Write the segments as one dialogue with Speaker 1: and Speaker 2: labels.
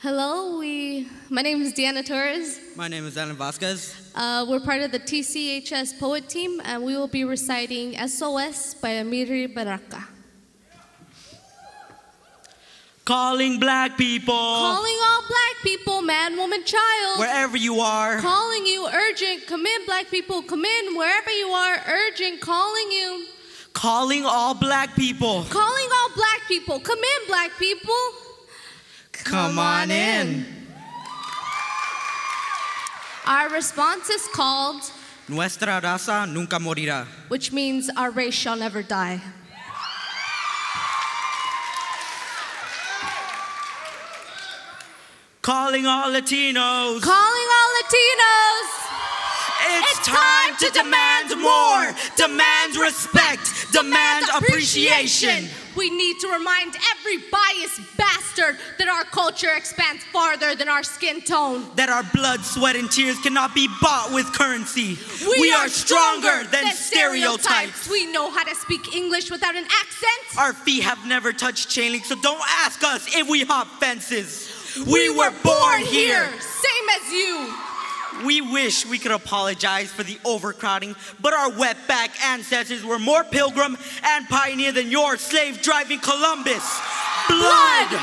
Speaker 1: Hello, my name is Deanna Torres.
Speaker 2: My name is Alan Vasquez.
Speaker 1: We're part of the TCHS Poet Team, and we will be reciting SOS by Amiri Baraka.
Speaker 2: Calling black people.
Speaker 1: Calling all black people, man, woman, child.
Speaker 2: Wherever you are.
Speaker 1: Calling you, urgent, come in, black people, come in, wherever you are, urgent, calling you.
Speaker 2: Calling all black people.
Speaker 1: Calling all black people, come in, black people.
Speaker 2: Come on in.
Speaker 1: Our response is called
Speaker 2: Nuestra raza nunca morirá,
Speaker 1: which means our race shall never die.
Speaker 2: Calling all Latinos.
Speaker 1: Calling all Latinos.
Speaker 2: It's time to demand more. Demand respect. Demand appreciation.
Speaker 1: We need to remind every biased bastard that our culture expands farther than our skin tone.
Speaker 2: That our blood, sweat, and tears cannot be bought with currency. We are stronger than stereotypes.
Speaker 1: We know how to speak English without an accent.
Speaker 2: Our feet have never touched chain link, so don't ask us if we hop fences. We were born here.
Speaker 1: Same as you.
Speaker 2: We wish we could apologize for the overcrowding, but our wetback ancestors were more pilgrim and pioneer than your slave-driving Columbus. Blood!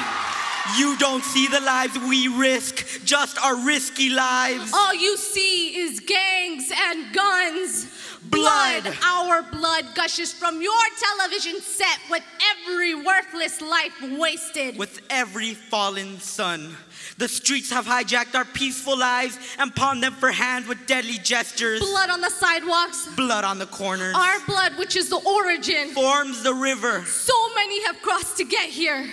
Speaker 2: You don't see the lives we risk, just our risky lives.
Speaker 1: All you see is gangs and guns. Blood! Our blood gushes from your television set with every worthless life wasted.
Speaker 2: With every fallen sun. The streets have hijacked our peaceful lives and pawned them for hands with deadly gestures.
Speaker 1: Blood on the sidewalks.
Speaker 2: Blood on the corners.
Speaker 1: Our blood, which is the origin,
Speaker 2: forms the river.
Speaker 1: So many have crossed to get here.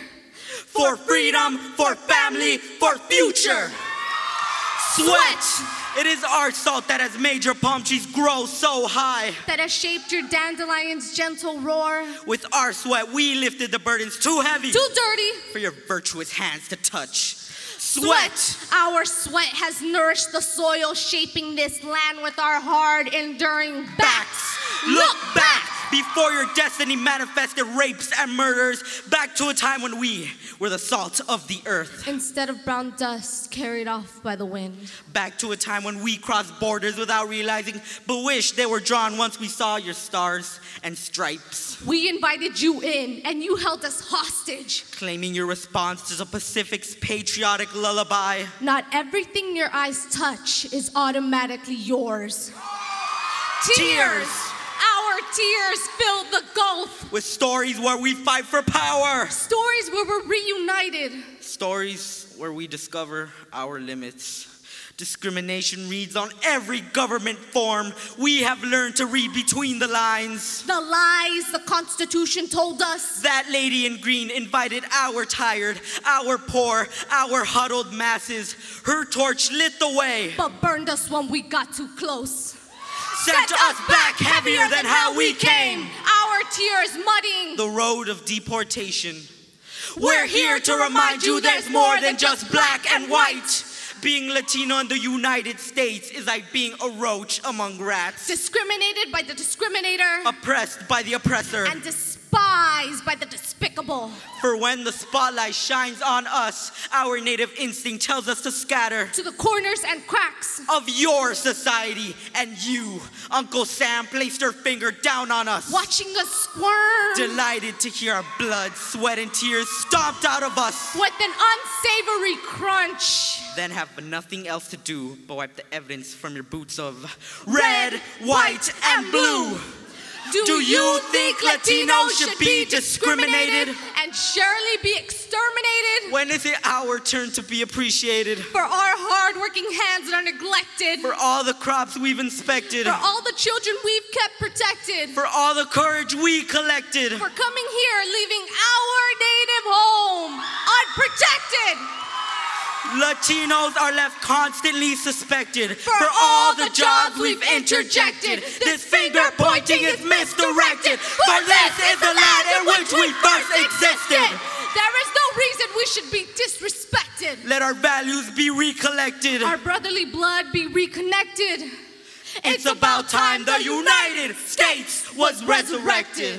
Speaker 2: For freedom, for family, for future. Sweat! It is our salt that has made your palm trees grow so high.
Speaker 1: That has shaped your dandelion's gentle roar.
Speaker 2: With our sweat, we lifted the burdens too heavy.
Speaker 1: Too dirty.
Speaker 2: For your virtuous hands to touch. Sweat!
Speaker 1: Our sweat has nourished the soil, shaping this land with our hard, enduring backs.
Speaker 2: Look back! Before your destiny manifested rapes and murders, back to a time when we were the salt of the earth.
Speaker 1: Instead of brown dust carried off by the wind.
Speaker 2: Back to a time when we crossed borders without realizing, but wished they were drawn once we saw your stars and stripes.
Speaker 1: We invited you in, and you held us hostage.
Speaker 2: Claiming your response to the Pacific's patriotic lullaby.
Speaker 1: Not everything your eyes touch is automatically yours. Tears! Our tears fill the gulf.
Speaker 2: With stories where we fight for power.
Speaker 1: Stories where we're reunited.
Speaker 2: Stories where we discover our limits. Discrimination reads on every government form. We have learned to read between the lines.
Speaker 1: The lies the Constitution told us.
Speaker 2: That lady in green invited our tired, our poor, our huddled masses. Her torch lit the way,
Speaker 1: but burned us when we got too close.
Speaker 2: Sent us back heavier than how we came.
Speaker 1: Our tears muddying
Speaker 2: the road of deportation. We're here to remind you there's more than just black and white. Being Latino in the United States is like being a roach among rats.
Speaker 1: Discriminated by the discriminator.
Speaker 2: Oppressed by the oppressor.
Speaker 1: And despised by the despicable.
Speaker 2: For when the spotlight shines on us, our native instinct tells us to scatter
Speaker 1: to the corners and cracks
Speaker 2: of your society. And you, Uncle Sam, placed her finger down on us,
Speaker 1: watching us squirm,
Speaker 2: delighted to hear our blood, sweat, and tears stomped out of us
Speaker 1: with an unsavory crunch.
Speaker 2: Then have nothing else to do but wipe the evidence from your boots of red, white, and blue. Do you think Latinos should be discriminated
Speaker 1: and surely be exterminated?
Speaker 2: When is it our turn to be appreciated?
Speaker 1: For our hard-working hands that are neglected.
Speaker 2: For all the crops we've inspected.
Speaker 1: For all the children we've kept protected.
Speaker 2: For all the courage we collected.
Speaker 1: For coming here, leaving our native home unprotected.
Speaker 2: Latinos are left constantly suspected for all the jobs we've interjected. This finger pointing is misdirected, for this is the land in which we first existed.
Speaker 1: There is no reason we should be disrespected.
Speaker 2: Let our values be recollected.
Speaker 1: Our brotherly blood be reconnected.
Speaker 2: It's about time the United States was resurrected.